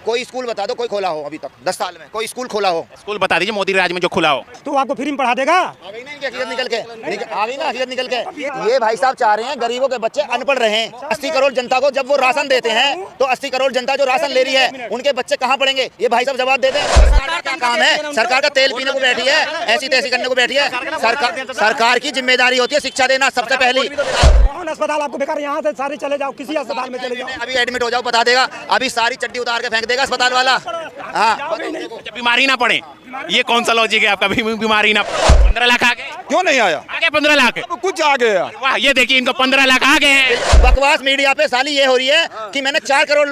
कोई स्कूल बता दो कोई खोला हो अभी तक 10 साल में, कोई स्कूल खोला हो? स्कूल बता दीजिए मोदी राज में जो खुला हो। तो आपको फ्री में पढ़ा देगा? आ गई ना इनकी हकीकत निकल के, आ गई ना हकीकत निकल के। ये भाई साहब चाह रहे हैं गरीबों के बच्चे अनपढ़ रहे। 80 करोड़ जनता को जब वो राशन देते हैं तो 80 करोड़ जनता जो राशन ले रही है उनके बच्चे कहाँ पढ़ेंगे? ये भाई साहब जवाब देते हैं। सरकार का क्या काम है? सरकार का तेल पीने को बैठी है, ऐसी तैसी करने को बैठी है। सरकार की जिम्मेदारी होती है शिक्षा देना सबसे पहली। कौन अस्पताल आपको बेकार? यहाँ से सारे चले जाओ, किसी अस्पताल में चले जाओ। अभी एडमिट हो जाओ बता देगा, अभी सारी चड्डी उतार के फेंक देगा अस्पताल वाला। हाँ, बीमारी ना पड़े, ये कौन सा लॉजिक है आपका? बीमारी ना 15 लाख आ गए? क्यों नहीं आया? आगे 15 लाख कुछ आ गया। वाह, ये देखिए इनको 15 लाख आ गए हैं। बकवास मीडिया पे साली ये हो रही है कि मैंने 4 करोड़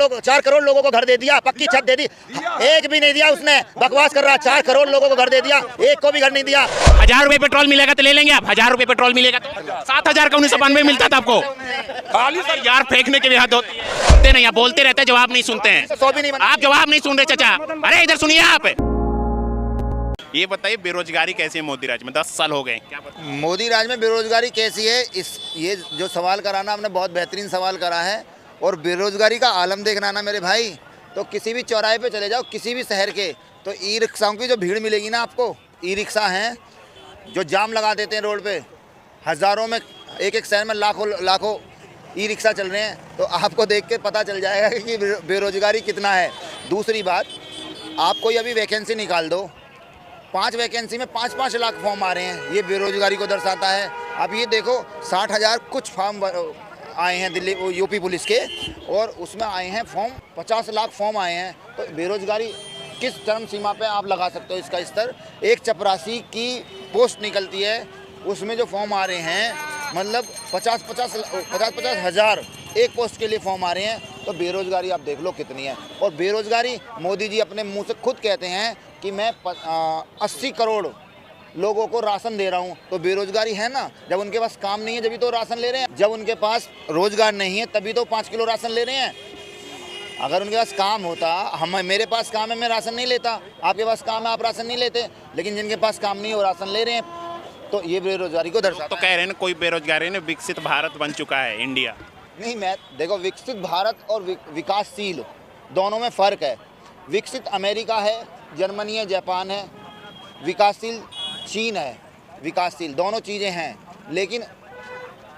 लोगों को घर दे दिया, पक्की छत दे दी। एक भी नहीं दिया उसने, बकवास कर रहा। 4 करोड़ लोगों को घर दे दिया, एक को भी घर नहीं दिया। 1000 रुपए पेट्रोल मिलेगा तो ले लेंगे आप? 1000 रुपए पेट्रोल मिलेगा तो 7000 का 1992 मिलता था आपको। खाली सर यार फेंकने के भी हद होती है। सुनते नहीं, आप बोलते रहते हैं, जवाब नहीं सुनते हैं। आप जवाब नहीं सुन रहे चाचा। अरे इधर सुनिए आप। ये बताइए बेरोजगारी कैसी है मोदी राज में? 10 साल हो गए, क्या बताइए? मोदी राज में बेरोजगारी कैसी है? ये जो सवाल कराना आपने बहुत बेहतरीन सवाल करा है। और बेरोजगारी का आलम देखना ना मेरे भाई, तो किसी भी चौराहे पे चले जाओ, किसी भी शहर के, तो ई रिक्शाओं की जो भीड़ मिलेगी ना आपको। ई रिक्शा हैं जो जाम लगा देते हैं रोड पे, हज़ारों में, एक शहर में लाखों ई रिक्शा चल रहे हैं। तो आपको देख के पता चल जाएगा कि बेरोजगारी कितना है। दूसरी बात, आप कोई अभी वैकेंसी निकाल दो, 5 वैकेंसी में 5-5 लाख फॉर्म आ रहे हैं, ये बेरोजगारी को दर्शाता है। अब ये देखो 60,000 कुछ फॉर्म आए हैं दिल्ली यूपी पुलिस के, और उसमें आए हैं फॉर्म 50 लाख फॉर्म आए हैं। तो बेरोजगारी किस चरम सीमा पे आप लगा सकते हो इसका स्तर? एक चपरासी की पोस्ट निकलती है, उसमें जो फॉर्म आ रहे हैं मतलब 50-50 हज़ार एक पोस्ट के लिए फॉर्म आ रहे हैं। तो बेरोजगारी आप देख लो कितनी है। और बेरोजगारी मोदी जी अपने मुंह से खुद कहते हैं कि मैं 80 करोड़ लोगों को राशन दे रहा हूं। तो बेरोजगारी है ना। जब उनके पास काम नहीं है जब तो राशन ले रहे हैं, जब उनके पास रोजगार नहीं है तभी तो 5 किलो राशन ले रहे हैं। अगर उनके पास काम होता, मेरे पास काम है मैं राशन नहीं लेता, आपके पास काम है आप राशन नहीं लेते, लेकिन जिनके पास काम नहीं है वो राशन ले रहे हैं। तो ये बेरोजगारी को दर्शाता है। तो कह रहे हैं ना कोई बेरोजगारी ने विकसित भारत बन चुका है इंडिया। नहीं, मैं देखो विकसित भारत और विकासशील दोनों में फ़र्क है। विकसित अमेरिका है, जर्मनी है, जापान है, विकासशील चीन है। विकासशील दोनों चीज़ें हैं, लेकिन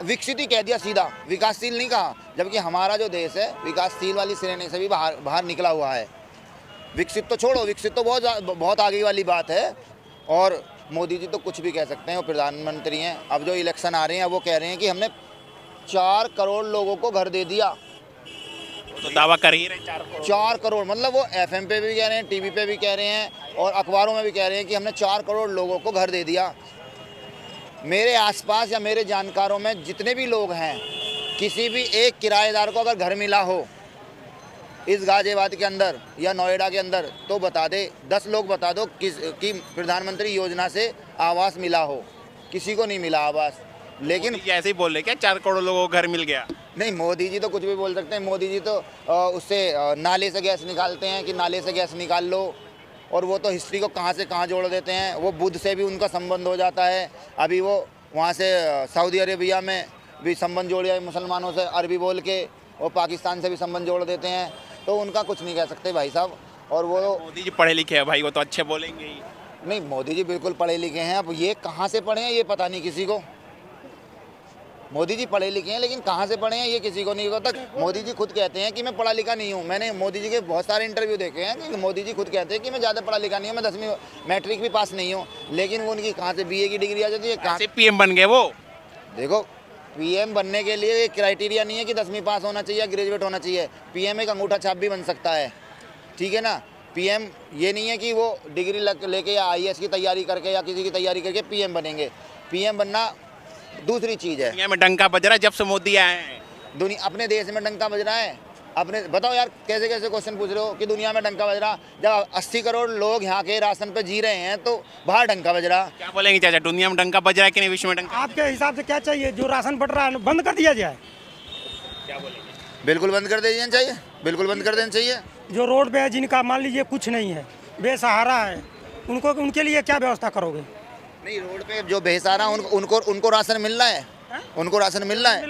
विकसित ही कह दिया सीधा, विकासशील नहीं कहा। जबकि हमारा जो देश है विकासशील वाली श्रेणी से भी बाहर निकला हुआ है। विकसित तो छोड़ो, विकसित तो बहुत आगे वाली बात है। और मोदी जी तो कुछ भी कह सकते हैं, वो प्रधानमंत्री हैं। अब जो इलेक्शन आ रहे हैं वो कह रहे हैं कि हमने 4 करोड़ लोगों को घर दे दिया। तो दावा कर ही रहे 4 करोड़, मतलब वो FM पे भी कह रहे हैं, TV पे भी कह रहे हैं, और अखबारों में भी कह रहे हैं कि हमने 4 करोड़ लोगों को घर दे दिया। मेरे आसपास या मेरे जानकारों में जितने भी लोग हैं, किसी भी एक किराएदार को अगर घर मिला हो इस गाजियाबाद के अंदर या नोएडा के अंदर, तो बता दे, 10 लोग बता दो कि प्रधानमंत्री योजना से आवास मिला हो। किसी को नहीं मिला आवास। लेकिन ऐसे ही बोल रहे क्या 4 करोड़ लोगों को घर मिल गया? नहीं, मोदी जी तो कुछ भी बोल सकते हैं। मोदी जी तो उससे नाले से गैस निकालते हैं कि नाले से गैस निकाल लो, और वो तो हिस्ट्री को कहाँ से कहाँ जोड़ देते हैं। वो बुद्ध से भी उनका संबंध हो जाता है। अभी वो वहाँ से सऊदी अरेबिया में भी संबंध जोड़ दिया मुसलमानों से अरबी बोल के, और पाकिस्तान से भी संबंध जोड़ देते हैं। तो उनका कुछ नहीं कह सकते भाई साहब। और वो मोदी जी पढ़े लिखे हैं भाई, वो तो अच्छे बोलेंगे ही। नहीं, मोदी जी बिल्कुल पढ़े लिखे हैं। अब ये कहाँ से पढ़े हैं ये पता नहीं किसी को। मोदी जी पढ़े लिखे हैं, लेकिन कहाँ से पढ़े हैं ये किसी को नहीं पता। मोदी जी खुद कहते हैं कि मैं पढ़ा लिखा नहीं हूँ। मैंने मोदी जी के बहुत सारे इंटरव्यू देखे हैं कि मोदी जी खुद कहते हैं कि मैं ज़्यादा पढ़ा लिखा नहीं हूँ, मैं 10वीं मैट्रिक भी पास नहीं हूँ। लेकिन वो उनकी कहाँ से BA की डिग्री आ जाती है, कहाँ से PM बन गए वो। देखो, PM बनने के लिए एक क्राइटेरिया नहीं है कि 10वीं पास होना चाहिए या ग्रेजुएट होना चाहिए। PM एक अंगूठा छाप भी बन सकता है, ठीक है ना। PM ये नहीं है कि वो डिग्री लेके या IAS की तैयारी करके या किसी की तैयारी करके PM बनेंगे। PM बनना दूसरी चीज़ है। दुनिया में डंका बज रहा है जब से मोदी आए हैं। दुनिया अपने देश में डंका बज रहा है। अपने बताओ यार, कैसे कैसे क्वेश्चन पूछ रहे हो कि दुनिया में डंका बज रहा। जब 80 करोड़ लोग यहाँ के राशन पे जी रहे हैं तो बाहर डंका बज रहा। क्या बोलेंगे चाचा, दुनिया में डंका बज रहा है कि नहीं, विश्व में डंका? आपके हिसाब से क्या चाहिए? जो राशन बट रहा है बंद कर दिया जाए। क्या बोलेंगे? बिल्कुल बंद कर देना चाहिए, बिल्कुल बंद कर देना चाहिए। जो रोड पे है, जिनका मान लीजिए कुछ नहीं है, बेसहारा है, उनके लिए क्या व्यवस्था करोगे? नहीं, रोड पे जो बेसहारा उनको राशन मिल रहा है। उनको राशन मिल रहा है।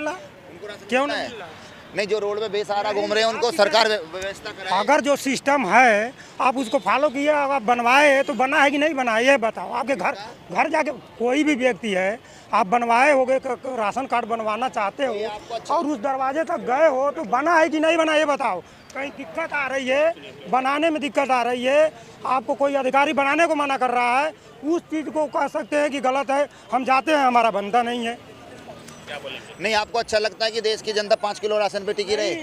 क्यों नहीं मिल रहा? नहीं, जो रोड पे बेसहारा घूम रहे हैं उनको सरकार व्यवस्था कराए। अगर जो सिस्टम है आप उसको फॉलो किए, आप बनवाए तो बना है कि नहीं बना, ये बताओ। आपके घर जाके कोई भी व्यक्ति है, आप बनवाए होगे, राशन कार्ड बनवाना चाहते हो और उस दरवाजे तक गए हो तो बना है कि नहीं बना, ये बताओ। कहीं दिक्कत आ रही है, बनाने में दिक्कत आ रही है, आपको कोई अधिकारी बनाने को मना कर रहा है, उस चीज़ को कह सकते हैं कि गलत है, हम जाते हैं, हमारा बनता नहीं है। नहीं, आपको अच्छा लगता है कि देश की जनता 5 किलो राशन पे टिकी रहे?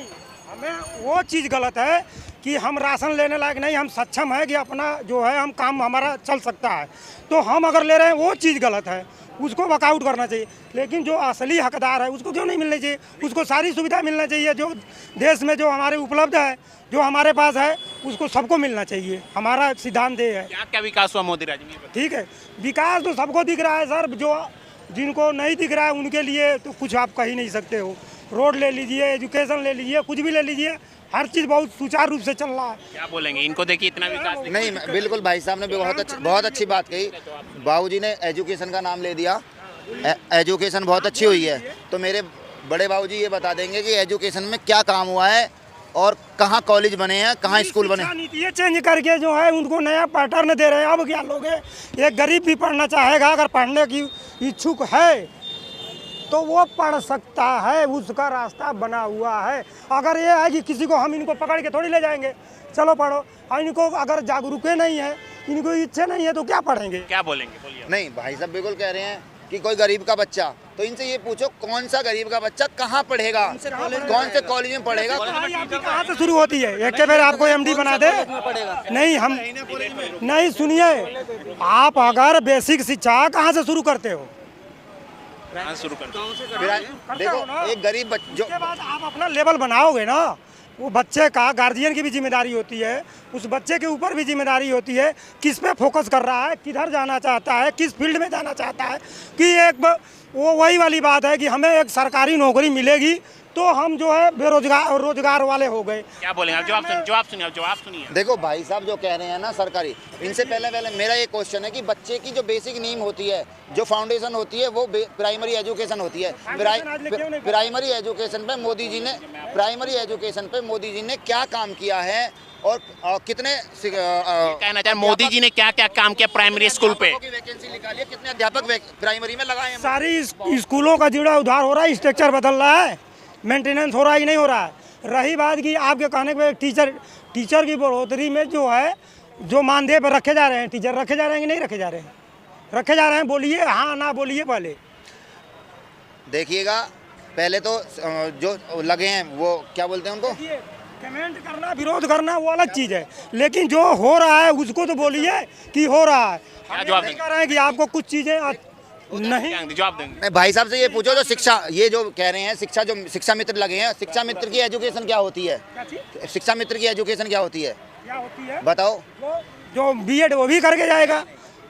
हमें वो चीज़ गलत है कि हम राशन लेने लायक नहीं, हम सक्षम है कि अपना जो है हम काम हमारा चल सकता है, तो हम अगर ले रहे हैं वो चीज़ गलत है, उसको वर्कआउट करना चाहिए। लेकिन जो असली हकदार है उसको क्यों नहीं मिलनी चाहिए, उसको सारी सुविधा मिलना चाहिए जो देश में जो हमारे उपलब्ध है, जो हमारे पास है, उसको सबको मिलना चाहिए। हमारा सिद्धांत ये है। क्या क्या विकास हुआ मोदी राज में? ठीक है, विकास तो सबको दिख रहा है सर, जो जिनको नहीं दिख रहा है उनके लिए तो कुछ आप कह ही नहीं सकते हो। रोड ले लीजिए, एजुकेशन ले लीजिए, कुछ भी ले लीजिए, हर चीज़ बहुत सुचारू रूप से चल रहा है। क्या बोलेंगे इनको, देखिए इतना विकास नहीं, बिल्कुल भाई साहब ने भी बहुत अच्छी बात कही। बाबूजी ने एजुकेशन का नाम ले दिया, एजुकेशन बहुत अच्छी हुई है। तो मेरे बड़े बाबूजी ये बता देंगे कि एजुकेशन में क्या काम हुआ है और कहाँ कॉलेज बने हैं, कहाँ स्कूल बने हैं। नीति चेंज करके जो है उनको नया पैटर्न दे रहे हैं। अब क्या लोग हैं, एक गरीब भी पढ़ना चाहेगा, अगर पढ़ने की इच्छुक है तो वो पढ़ सकता है, उसका रास्ता बना हुआ है। अगर ये है कि किसी को हम इनको पकड़ के थोड़ी ले जाएंगे, चलो पढ़ो, और इनको अगर जागरूक नहीं है, इनको इच्छा नहीं है तो क्या पढ़ेंगे? क्या बोलेंगे, बोलिए। नहीं, भाई साहब बिल्कुल कह रहे हैं कि कोई गरीब का बच्चा, तो इनसे ये पूछो कौन सा गरीब का बच्चा कहाँ पढ़ेगा, कौन से कॉलेज में पढ़ेगा? कहाँ से शुरू होती है? एक के बार आपको एमडी बना दे? नहीं, हम नहीं, सुनिए, आप अगर बेसिक शिक्षा कहाँ से शुरू करते हो? शुरू कर देखो, एक गरीब बच्चा, उसके बाद आप अपना लेवल बनाओगे ना, वो बच्चे का गार्जियन की भी जिम्मेदारी होती है, उस बच्चे के ऊपर भी जिम्मेदारी होती है, किस पे फोकस कर रहा है, किधर जाना चाहता है, किस फील्ड में जाना चाहता है। कि एक वो वही वाली बात है कि हमें एक सरकारी नौकरी मिलेगी तो हम जो है बेरोजगार रोजगार वाले हो गए। क्या बोलेंगे आप? जवाब सुनिए। देखो भाई साहब जो कह रहे हैं ना सरकारी, इनसे पहले मेरा ये क्वेश्चन है कि बच्चे की जो बेसिक नींव होती है, जो फाउंडेशन होती है, वो प्राइमरी एजुकेशन होती है। प्राइमरी एजुकेशन पे मोदी जी ने क्या काम किया है और कितने कहना चाहे मोदी जी ने क्या क्या काम किया प्राइमरी स्कूल पे? वैकेंसी निकाली है, कितने अध्यापक प्राइमरी में लगाए हैं? सारी स्कूलों का जीड़ा उधार हो रहा है, स्ट्रक्चर बदल रहा है, मेंटेनेंस हो रहा है कि नहीं हो रहा है। रही बात की आपके कहने पे टीचर की बढ़ोतरी में जो है, जो मानदेय पर रखे जा रहे हैं, टीचर रखे जा रहे हैं कि नहीं रखे जा रहे हैं? रखे जा रहे हैं, बोलिए हाँ ना बोलिए। पहले देखिएगा, पहले तो जो लगे हैं वो क्या बोलते हैं उनको, कमेंट करना, विरोध करना वो अलग चीज़ है, लेकिन जो हो रहा है उसको तो बोलिए कि हो रहा है। जवाब कह रहे हैं कि आपको कुछ चीज़ें नहीं। जवाब देंगे। भाई साहब से ये पूछो, जो शिक्षा, ये जो कह रहे हैं शिक्षा मित्र लगे हैं, शिक्षा मित्र की एजुकेशन क्या होती है? शिक्षा मित्र की एजुकेशन क्या होती है बताओ? जो बीएड वो भी करके जाएगा,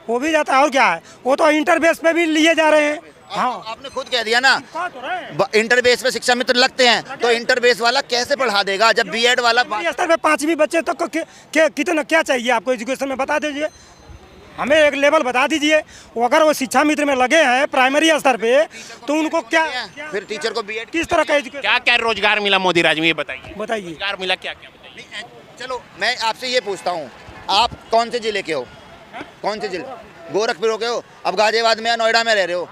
वो भी जाता है, और क्या है, वो तो इंटर बेस पे भी लिए जा रहे हैं। हाँ, आपने खुद कह दिया ना, इंटर बेस पे शिक्षा मित्र लगते हैं, तो इंटर बेस वाला कैसे पढ़ा देगा जब बीएड वाला स्तर पे 5वीं बच्चे तक तो कितना क्या चाहिए आपको एजुकेशन में, बता दीजिए हमें, एक लेवल बता दीजिए। अगर वो शिक्षा मित्र में लगे हैं प्राइमरी स्तर पे तो उनको क्या फिर टीचर को बीएड किस तरह का एजुकेशन, क्या क्या रोजगार मिला मोदी राज में, ये बताइए। रोजगार मिला क्या क्या बताइए। चलो मैं आपसे ये पूछता हूँ, आप कौन से जिले के हो? कौन से जिले? गोरखपुर के हो? अब गाजियाबाद में या नोएडा में रह रहे हो?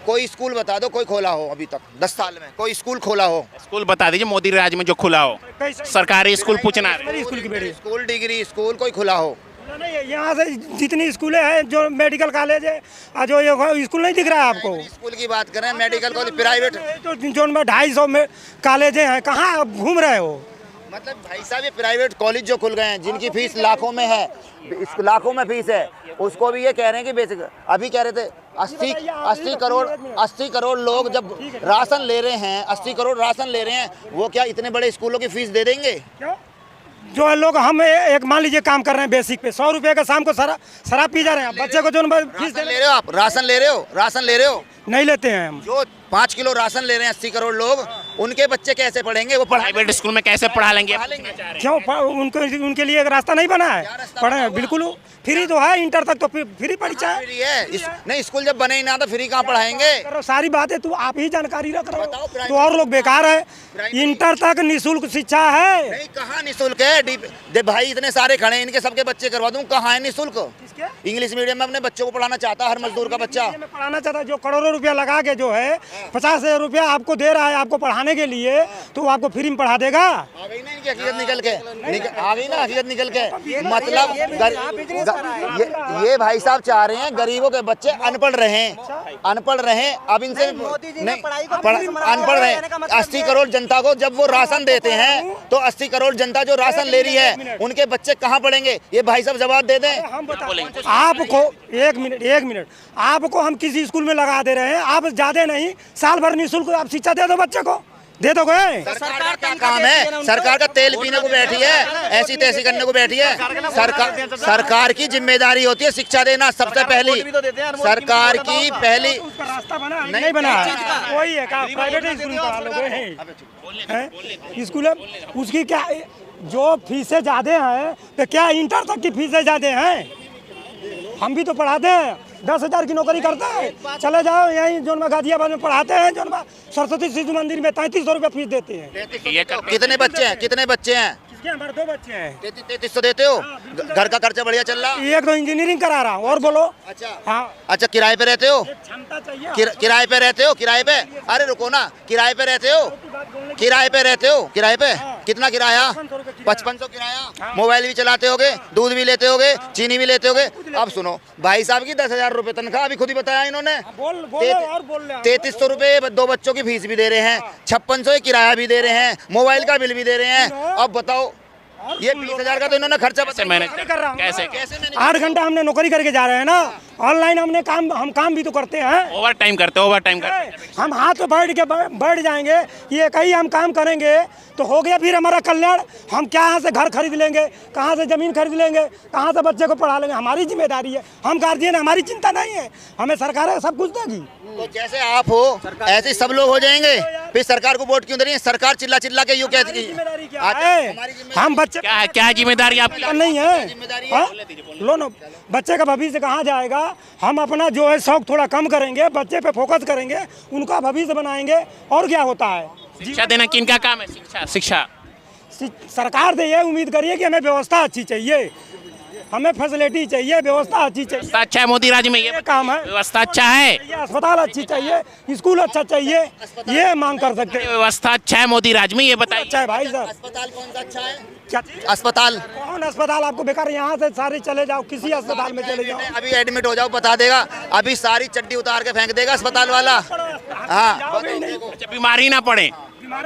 कोई स्कूल बता दो कोई खोला हो अभी तक 10 साल में, कोई स्कूल खोला हो? स्कूल बता दीजिए मोदी राज में जो खुला हो, सरकारी स्कूल पूछना है। स्कूल डिग्री स्कूल कोई खुला हो? नहीं, यहाँ से जितनी स्कूलें हैं, जो मेडिकल कॉलेज है, जो ये स्कूल नहीं दिख रहा है आपको? स्कूल की बात करें, मेडिकल कॉलेज प्राइवेट तो जो में 250 में कॉलेजें हैं, कहाँ आप घूम रहे हो? मतलब भाई साहब ये प्राइवेट कॉलेज जो खुल गए हैं, जिनकी फीस लाखों में है, लाखों में फीस है, उसको भी ये कह रहे हैं कि बेसिक, अभी कह रहे थे 80 करोड़ लोग जब राशन ले रहे हैं, 80 करोड़ राशन ले रहे हैं, वो क्या इतने बड़े स्कूलों की फीस दे देंगे? क्यों? जो लोग हम एक मान लीजिए काम कर रहे हैं बेसिक पे, 100 रुपये का शाम को शराब पी जा रहे हैं, बच्चे को जो फीस ले रहे हो आप, राशन ले रहे हो? नहीं लेते हैं हम। जो 5 किलो राशन ले रहे हैं 80 करोड़ लोग, उनके बच्चे कैसे पढ़ेंगे? वो पढ़ाई प्राइवेट स्कूल में कैसे पढ़ा लेंगे? क्यों उनको उनके लिए एक रास्ता नहीं बना है? पढ़े बिल्कुल फ्री तो है, इंटर तक तो फ्री परीक्षा है। फ्री है नहीं, स्कूल जब बने ही ना तो फ्री कहाँ पढ़ाएंगे? सारी बातें तू आप ही जानकारी रख रहे हो, तो और लोग बेकार है। इंटर तक निःशुल्क शिक्षा है। नहीं, कहाँ निःशुल्क है? दे भाई इतने सारे खड़े हैं, इनके सबके बच्चे करवा दूं, कहाँ है निःशुल्क? इंग्लिश मीडियम में अपने बच्चों को पढ़ाना चाहता है हर मजदूर का बच्चा। पढ़ाना चाहता है, जो करोड़ों रुपया लगा के जो है 50,000 रुपया आपको दे रहा है आपको पढ़ाने के लिए, तो वो आपको फ्री में पढ़ा देगा। आ गई ना इनकी हकीकत निकल के, आ गई ना हकीकत निकल के। मतलब ये भाई साहब चाह रहे हैं गरीबों के बच्चे अनपढ़ रहें, अनपढ़ रहें। अब इनसे नहीं अनपढ़ रहें। 80 करोड़ जनता को जब वो राशन देते हैं तो 80 करोड़ जनता जो राशन ले रही है उनके बच्चे कहाँ पढ़ेंगे? ये भाई साहब जवाब दे दें। आपको एक मिनट आपको हम किसी स्कूल में लगा दे रहे हैं, आप ज्यादा नहीं साल भर निःशुल्क आप शिक्षा दे दो बच्चे को, दे दोगे? सरकार का क्या काम है? सरकार का तेल पीने को बैठी है, ऐसी तैसी करने को बैठी है। सरकार की जिम्मेदारी होती है शिक्षा देना। सबसे पहली सरकार की पहली रास्ता बना नहीं बना है, वही है प्राइवेट स्कूल स्कूल है उसकी क्या जो फीसें ज्यादा हैं, तो क्या इंटर तक की फीसें ज्यादा हैं? हम भी तो पढ़ाते हैं, 10,000 की नौकरी करते हैं। चले जाओ यहीं जोन गाजियाबाद में पढ़ाते हैं, जोन सरस्वती शिशु मंदिर में 3300 रुपया फीस देते हैं। कितने बच्चे हैं? कितने बच्चे हैं? हमारे 2 बच्चे हैं। 3300 देते हो? घर का खर्चा बढ़िया चल रहा? एक तो इंजीनियरिंग करा रहा हूँ। और बोलो। अच्छा हाँ। अच्छा, किराए पे रहते हो? क्षमता चाहिए। किराए पे रहते हो? किराए पे? अरे रुको ना, किराए पे रहते हो? किराए पे रहते हो? किराए पे कितना किराया? 5500 किराया। मोबाइल भी चलाते होगे, दूध भी लेते होगे, चीनी भी लेते होगे। अब सुनो, भाई साहब की 10,000 रुपए तनख्वाह, अभी खुद ही बताया इन्होंने। 3300 रुपए 2 बच्चों की फीस भी दे रहे हैं, 5600 किराया भी दे रहे हैं, मोबाइल का बिल भी दे रहे हैं। अब बताओ, ये 20,000 का तो इन्होंने खर्चा मैनेज कर रहा हूं। कैसे 8 घंटा हमने नौकरी करके जा रहे हैं ना, ऑनलाइन हमने हम काम भी तो करते हैं। ओवर टाइम करते हम हाथ पे बैठ जाएंगे, ये कहीं हम काम करेंगे तो हो गया फिर हमारा कल्याण। हम क्या यहाँ से घर खरीद लेंगे, कहाँ से जमीन खरीद लेंगे, कहाँ से बच्चे को पढ़ा लेंगे? हमारी जिम्मेदारी है, हम गार्जियन, हमारी चिंता नहीं है, हमें सरकार सब कुछ देगी। तो जैसे आप हो ऐसे सब लोग हो जाएंगे, फिर सरकार को वोट क्यों दे रही है? सरकार चिल्ला चिल्ला के यूँ कहती है हम बच्चे क्या जिम्मेदारी आपकी नहीं है। लो ना, बच्चे का भविष्य कहाँ जाएगा? हम अपना जो है शौक थोड़ा कम करेंगे, बच्चे पे फोकस करेंगे, उनका भविष्य बनाएंगे। और क्या होता है? शिक्षा देना किनका काम है? शिक्षा सरकार से ये उम्मीद करिए कि हमें व्यवस्था अच्छी चाहिए, हमें फैसिलिटी चाहिए, व्यवस्था अच्छी चाहिए। अच्छा है मोदी राज्य में ये काम है। व्यवस्था अच्छा है, अस्पताल अच्छी चाहिए, स्कूल अच्छा चाहिए, ये मांग कर सकते हैं। व्यवस्था अच्छा है मोदी राज्य में, ये बताइए। अच्छा है भाई साहब। अस्पताल कौन सा अच्छा है? क्या अस्पताल? कौन अस्पताल आपको बेकार? यहाँ से सारे चले जाओ, किसी अस्पताल में चले जाओ, अभी एडमिट हो जाओ, बता देगा। अभी सारी चड्डी उतार के फेंक देगा अस्पताल वाला। हाँ, अच्छा, बीमारी ना पड़े,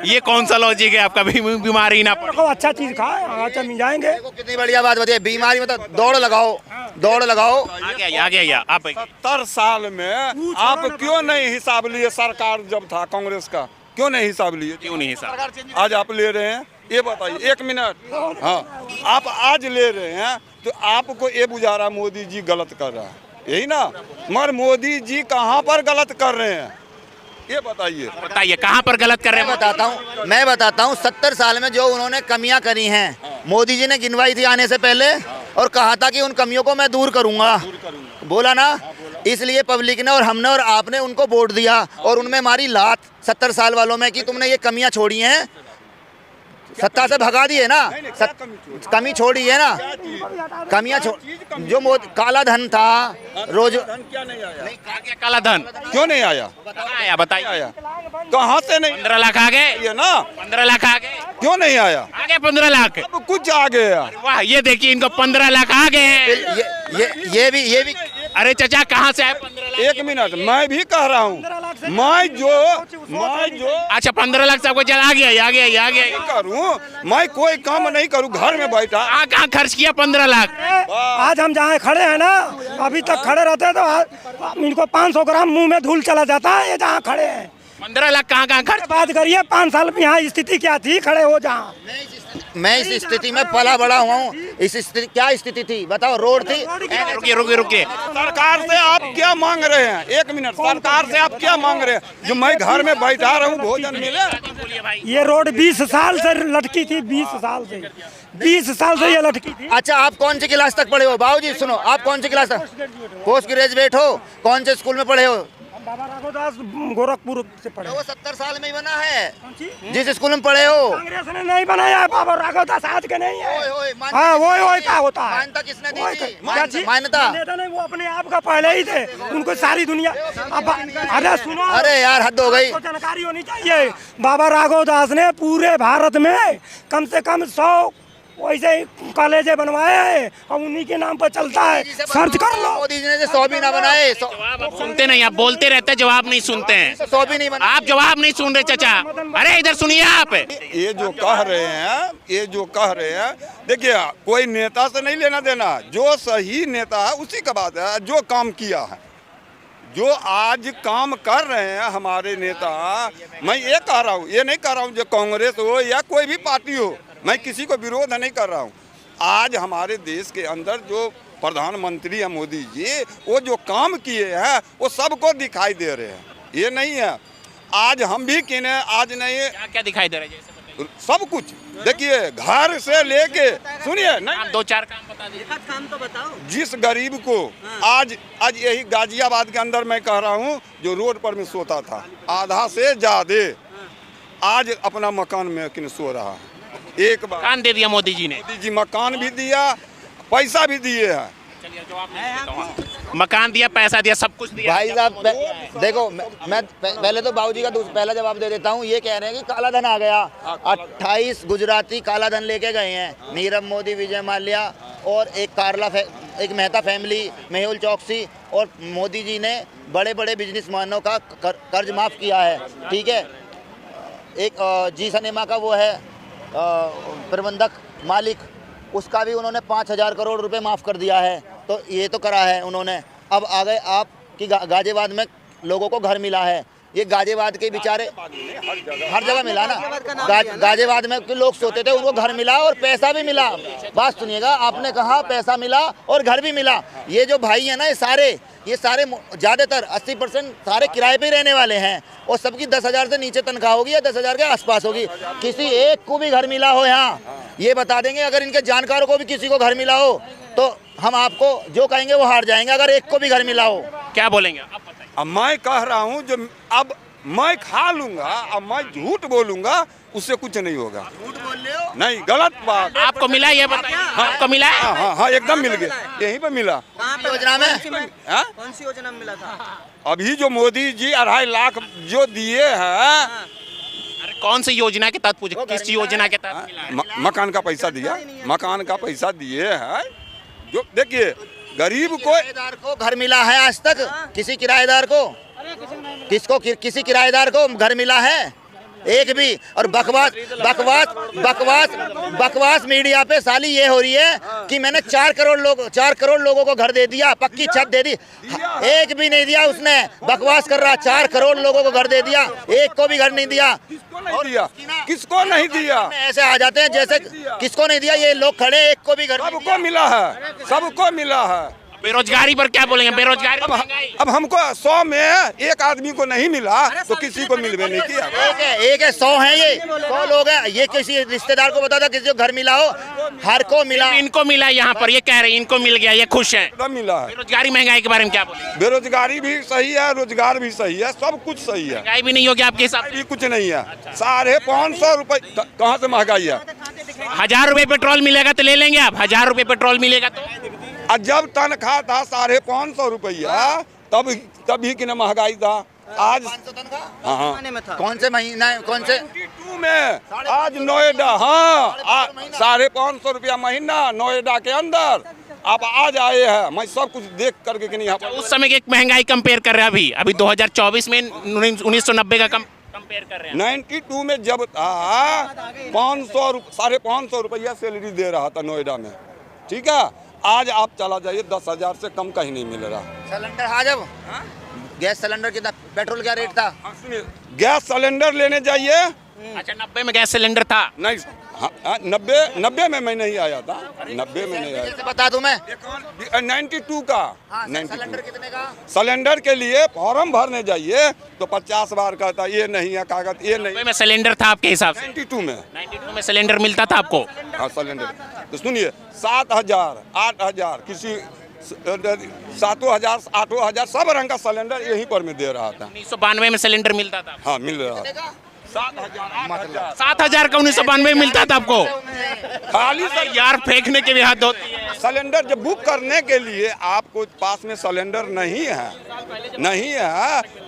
ये कौन सा लॉजिक है आपका? बीमारी ना पड़े, अच्छा चीज खाए, अच्छा मिल जाएंगे। कितनी बढ़िया बात बताइए। बीमारी मतलब दौड़ लगाओ, दौड़ लगाओ। आ गया आप 70 साल में आप क्यों नहीं हिसाब लिए? सरकार जब था कांग्रेस का, क्यों नहीं हिसाब लिए? क्यों नहीं हिसाब आज आप ले रहे हैं, ये बताइए। 1 मिनट। हाँ, आप आज ले रहे हैं तो आपको ये बुझा रहा मोदी जी गलत कर रहा है, यही ना? मगर मोदी जी कहाँ पर गलत कर रहे हैं ये बताइए कहाँ पर गलत कर रहे हैं? मैं बताता हूँ 70 साल में जो उन्होंने कमियां करी हैं, मोदी जी ने गिनवाई थी आने से पहले और कहा था कि उन कमियों को मैं दूर करूंगा। बोला ना, इसलिए पब्लिक ने और हमने और आपने उनको वोट दिया और उनमें हमारी लात 70 साल वालों में कि तुमने ये कमियां छोड़ी हैं, सत्ता से भगा दी है ना, कमी छोड़ी है ना, कमियां जो काला धन था रोज। क्या नहीं आया? क्या काला धन क्यों नहीं आया? आया बताइए, कहाँ से नहीं? 15 लाख आ गए, ये ना 15 लाख आ गए। क्यों नहीं आया? आ गए 15 लाख। अब कुछ आ गया। वाह, ये देखिए इनको 15 लाख आ गए हैं। ये भी अरे चाचा कहाँ से आए 15 लाख? 1 मिनट, मैं भी कह रहा हूँ, मैं जो अच्छा 15 लाख से आपको चल आ गया करूँ, मैं कोई काम नहीं करूँ, घर में बैठा। कहाँ खर्च किया 15 लाख? आज हम जहाँ खड़े हैं ना, अभी तक खड़े रहते तो इनको 500 ग्राम मुंह में धूल चला जाता है। ये जहाँ खड़े हैं 15 लाख कहाँ खर्च? बात करिए 5 साल में यहाँ स्थिति क्या थी, खड़े हो जहाँ। मैं इस स्थिति में पला बड़ा हुआ हूँ। इस स्थिति क्या स्थिति थी बताओ? रोड थी। रुकिए। सरकार से आप क्या मांग रहे हैं? एक मिनट, सरकार से आप क्या मांग रहे हैं? जो मैं घर में बैठा रहा हूँ भोजन मिले। ये रोड 20 साल से लटकी थी, 20 साल से ये लटकी थी। अच्छा, आप कौन सी क्लास तक पढ़े हो बाबूजी? सुनो, आप कौन सी क्लास तक? पोस्ट ग्रेजुएट हो? कौन से स्कूल में पढ़े हो? बाबा राघवदास गोरखपुर से पढ़े। वो 70 साल में ही बना है जिस स्कूल में पढ़े हो। कांग्रेस ने नहीं बनाया है, बाबा राघवदास आज के नहीं है। हाँ, वो क्या होता है? मान्यता किसने दी थी? मान्यता मान्यता नहीं, वो अपने आप का पहले ही थे, उनको सारी दुनिया। अब अरे सुनो, अरे यार हद हो गई। जानकारी होनी चाहिए। बाबा राघवदास ने पूरे भारत में कम से कम 100 वैसे ही कॉलेज बनवाए हैं और उन्हीं के नाम पर चलता है। सर्च कर लो। मोदी जी ने 100 भी ना बनाए। आप सुनते नहीं, आप बोलते रहते हैं, जवाब नहीं सुनते हैं। 100 भी नहीं बनाए। आप जवाब नहीं सुन रहे चाचा। अरे इधर सुनिए आप। ये जो कह रहे हैं, देखिए कोई नेता से नहीं लेना देना। जो सही नेता है उसी का बात है, जो काम किया है, जो आज काम कर रहे हैं हमारे नेता। मैं ये कह रहा हूँ, ये नहीं कह रहा हूँ जो कांग्रेस हो या कोई भी पार्टी हो, मैं किसी को विरोध नहीं कर रहा हूँ। आज हमारे देश के अंदर जो प्रधानमंत्री है मोदी जी, वो जो काम किए हैं वो सबको दिखाई दे रहे हैं। ये नहीं है आज हम भी किने आज नहीं, क्या दिखाई दे रहा है? सब कुछ देखिए, घर से लेके सुनिए नहीं, 2-4 काम बता दीजिए। काम तो बताओ। जिस गरीब को आज यही गाजियाबाद के अंदर मैं कह रहा हूँ, जो रोड पर में सोता था आधा से ज्यादा, आज अपना मकान में किन सो रहा है। एक बार मकान दे दिया मोदी जी ने। मोदी जी मकान भी दिया, पैसा भी दिए हैं। मकान दिया, पैसा दिया, सब कुछ दिया। भाई साहब देखो, मैं पहले तो बाबूजी का पहला जवाब दे देता हूँ। ये कह रहे हैं कि काला धन आ गया। 28 गुजराती काला धन लेके गए हैं। नीरव मोदी, विजय माल्या और एक मेहता फैमिली, मेहुल चौकसी, और मोदी जी ने बड़े बड़े बिजनेसमैनों का कर्ज माफ़ किया है। ठीक है, एक जी सिनेमा का वो है प्रबंधक मालिक, उसका भी उन्होंने 5,000 करोड़ रुपए माफ़ कर दिया है। तो ये तो करा है उन्होंने। अब आ गए आप कि गाजियाबाद में लोगों को घर मिला है। ये गाजियाबाद के बेचारे हर जगह मिला ना। गाजियाबाद में लोग सोते थे, उनको घर मिला और पैसा भी मिला। बात सुनिएगा, आपने कहा पैसा मिला और घर भी मिला। ये जो भाई है ना, ये सारे ज़्यादातर 80% सारे किराए पे रहने वाले हैं और सबकी 10,000 से नीचे तनख्वाह होगी या 10,000 के आसपास होगी। किसी एक को भी घर मिला हो यहाँ, ये बता देंगे। अगर इनके जानकारों को भी किसी को घर मिला हो तो हम आपको जो कहेंगे वो हार जाएंगे। अगर एक को भी घर मिला हो, क्या बोलेंगे आप? अब मैं कह रहा हूँ जो अब मैं खा लूंगा, अब मैं झूठ बोलूंगा, उससे कुछ नहीं होगा। झूठ बोल रहे हो? नहीं, गलत बात। आपको मिला ये बताइए। आपको मिला? हाँ, एकदम मिल गया, यहीं पे मिला। योजना में कौन सी योजना में मिला था? अभी जो मोदी जी 2.5 लाख जो दिए हैं, अरे कौन सी योजना के तहत पूछे? किस योजना के तहत मिला? मकान का पैसा दिया, मकान का पैसा दिए हैं। जो देखिए गरीब को किराएदार को घर मिला है आज तक? किसी किराएदार को, किसी किराएदार को घर मिला है? एक भी। और बकवास मीडिया पे साली ये हो रही है कि मैंने 4 करोड़ लोगों को घर दे दिया, पक्की छत दे दी। एक भी नहीं दिया उसने। बकवास कर रहा। 4 करोड़ लोगों को घर दे दिया, एक को भी घर नहीं दिया। किसको नहीं दिया? ऐसे आ जाते हैं जैसे किसको नहीं दिया। ये लोग खड़े, एक को भी घर नहीं दिया। सबको मिला है, सबको मिला है। बेरोजगारी पर क्या बोलेंगे? बेरोजगारी अब हमको 100 में एक आदमी को नहीं मिला तो किसी को मिलवे नहीं किया। एक है 100 है, ये 100 लोग हैं। ये किसी रिश्तेदार को बता था किसी को घर मिला हो? हर को मिला। इनको मिला यहाँ पर, ये कह रहे हैं इनको मिल गया, ये खुश हैं। एकदम मिला है। बेरोजगारी महंगाई के बारे में क्या बोलेंगे? बेरोजगारी भी सही है, रोजगार भी सही है, सब कुछ सही है। महंगाई भी नहीं होगी आपके हिसाब से? भी कुछ नहीं है। 550 रुपए कहाँ से महंगाई है? 1000 रुपए पेट्रोल मिलेगा तो ले लेंगे आप? 1000 रुपए पेट्रोल मिलेगा तो? और जब तनख्वाह था 550 रुपया, तभी की न महंगाई था। आज 500 तनख्वाह? हाँ, कौन से महीना, कौन से 22 में आज नोएडा, हाँ 550 रुपया महीना नोएडा के अंदर आप आज आए हैं। मैं सब कुछ देख करके कि नहीं यहाँ उस समय की महंगाई कंपेयर कर रहे हैं अभी 2024 में 1990 का कंपेयर कर रहे हैं। 92 में जब था 550 रुपया सैलरी दे रहा था नोएडा में, ठीक है। आज आप चला जाइए 10,000 से कम कहीं नहीं मिल रहा। सिलेंडर हाँ, जब गैस सिलेंडर कितना, पेट्रोल क्या रेट था? गैस सिलेंडर लेने जाइए। अच्छा 90 में गैस सिलेंडर था। नहीं, हाँ, 90 में मैं नहीं आया था, 90 में नहीं आया जैसे बता दूं मैं, 92 का। हाँ, 92 सिलेंडर कितने का? सिलेंडर के लिए फॉर्म भरने जाइए तो 50 बार कहता ये नहीं है कागज, ये नहीं। 90 में सिलेंडर था आपके हिसाब से? 92 में 92 में सिलेंडर मिलता था आपको? हाँ सिलेंडर। तो सुनिए 7,000 8,000 किसी 7,000 8,000 सब रंग का सिलेंडर यहीं पर मैं दे रहा था। 1992 में सिलेंडर मिलता था? हाँ मिल रहा था। 7,000 7,000 का 1992 में मिलता था आपको? खाली सर यार फेंकने की भी हद होती है। सिलेंडर जब बुक करने के लिए आपको पास में सिलेंडर नहीं है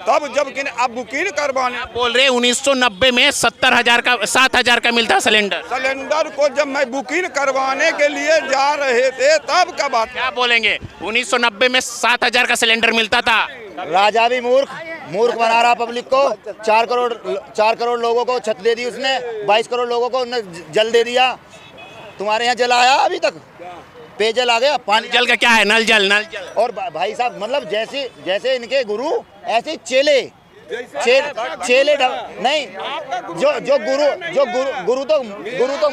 तब जब कि आप बुकिंग करवाने बोल रहे 1990 में 70,000 का 7,000 का मिलता सिलेंडर। सिलेंडर को जब मैं बुकिंग करवाने के लिए जा रहे थे तब का बात। क्या बोलेंगे? 1990 में 7,000 का सिलेंडर मिलता था। राजा भी मूर्ख बना रहा पब्लिक को। 4 करोड़ लोगों को छत दे दी उसने, 22 करोड़ लोगों को जल दे दिया। तुम्हारे यहाँ जल आया अभी तक? पेयजल आ गया? पानी जल का क्या है? नल जल। और भाई साहब मतलब जैसे इनके गुरु ऐसे चेले नहीं, गुरु तो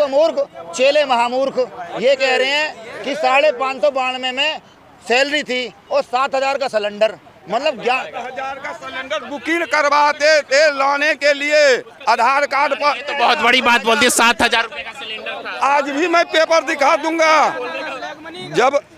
मूर्ख, चेले महामूर्ख। ये कह रहे हैं कि 592 में सैलरी थी और 7,000 का सिलेंडर, मतलब 7,000 का सिलेंडर बुकिंग करवाते थे लाने के लिए आधार कार्ड पर। तो बहुत बड़ी बात बोलती है, 7,000 रुपए का सिलेंडर था। आज भी मैं पेपर दिखा दूंगा।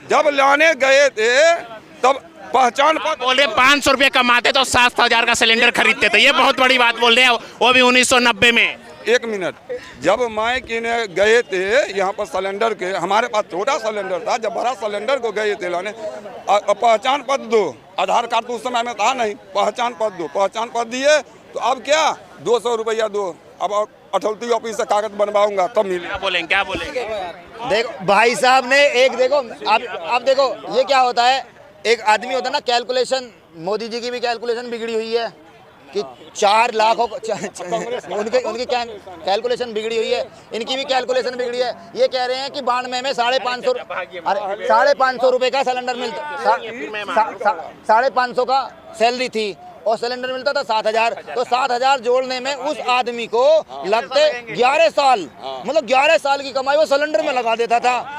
जब लाने गए थे तब पहचान पत्र बोल रहे 500 रुपए कमाते तो 7,000 का सिलेंडर खरीदते थे। ये बहुत बड़ी बात बोल रहे हैं, वो भी 1990 में। एक मिनट, जब मैं किने गए थे यहाँ पर सिलेंडर के, हमारे पास छोटा सिलेंडर था, जब बड़ा सिलेंडर को गए थे लाने, पहचान पत्र दो, आधार कार्ड तो उस समय में था नहीं, पहचान पत्र दिए तो अब क्या 200 रुपया दो, अब अथॉरिटी ऑफिस से कागज बनवाऊंगा तब मिले। क्या बोलेंगे? देखो भाई साहब ने एक देखो, आप देखो ये क्या होता है, एक आदमी होता है ना कैलकुलेशन, मोदी जी की भी कैलकुलेशन बिगड़ी हुई है कि 4 लाख उनकी कैलकुलेशन बिगड़ी हुई है, इनकी भी कैलकुलेशन बिगड़ी है। ये कह रहे हैं कि 92 में 550 रुपए का सिलेंडर मिलता, 550 का सैलरी थी और सिलेंडर मिलता था 7,000। तो 7,000 जोड़ने में उस आदमी को लगते 11 साल, मतलब 11 साल की कमाई वो सिलेंडर में लगा देता था।